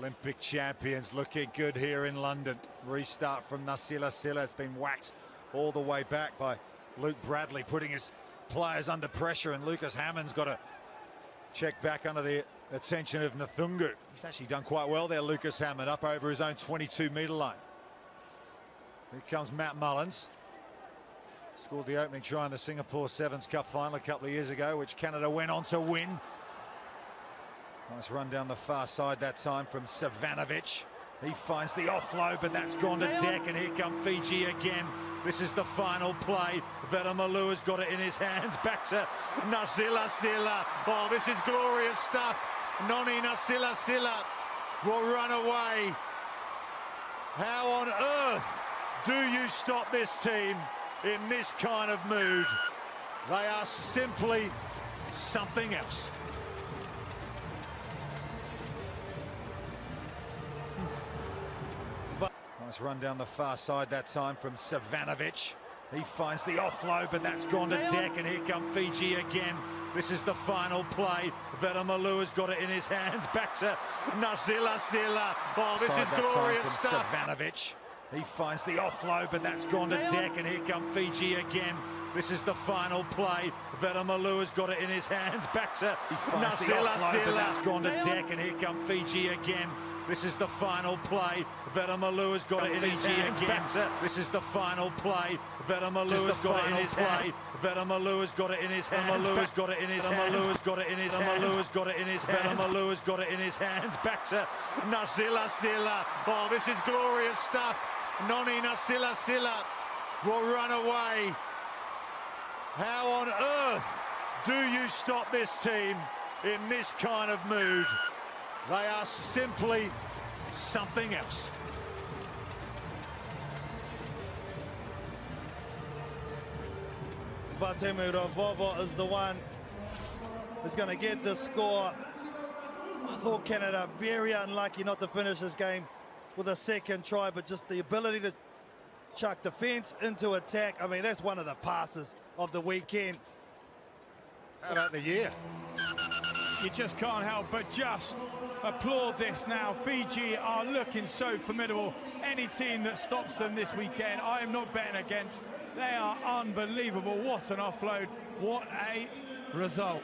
Olympic champions looking good here in London. Restart from Nasila Silla. It's been whacked all the way back by Luke Bradley, putting his players under pressure, and Lucas Hammond's got to check back under the attention of Nathungu. He's actually done quite well there, Lucas Hammond, up over his own 22-metre line. Here comes Matt Mullins. Scored the opening try in the Singapore Sevens Cup final a couple of years ago, which Canada went on to win. Nice run down the far side that time from Savanovic. He finds the offload, but that's gone to deck, and here come Fiji again. This is the final play. Veremalua's got it in his hands. Back to Nasila Silla. Oh, this is glorious stuff. Noni Nasila Silla will run away. How on earth do you stop this team in this kind of mood? They are simply something else. Nice run down the far side that time from Savanovic. He finds the offload, but that's gone to deck, and here come Fiji again. This is the final play. Veremalua's got it in his hands. Back to Nasila Silla. Oh, this is glorious stuff. Savanovic. He finds the offload, but that's gone to deck, and here come Fiji again. This is the final play. Veremalua's got it in his hands. Back to Nasila Silla. That's gone to deck, and here come Fiji again. This is the final play. Veremalua's got it in his hands. This is the final play. Veremalua's got it in his hands. Veremalua's got it in his hands. Veremalua's got it in his hands. Veremalua's got it in his hands. Veremalua's got it in his hands. Veremalua's got it in his hands. Back to Nasila Silla. Oh, this is glorious stuff. Noni Nasila Silla will run away. How on earth do you stop this team in this kind of mood? They are simply something else. Vatemu Ravovo is the one who's going to get the score. I thought Canada very unlucky not to finish this game with a second try, but just the ability to chuck defence into attack. I mean, that's one of the passes of the weekend. How about the year? You just can't help but just applaud this now. Fiji are looking so formidable. Any team that stops them this weekend, I am not betting against. They are unbelievable. What an offload. What a result.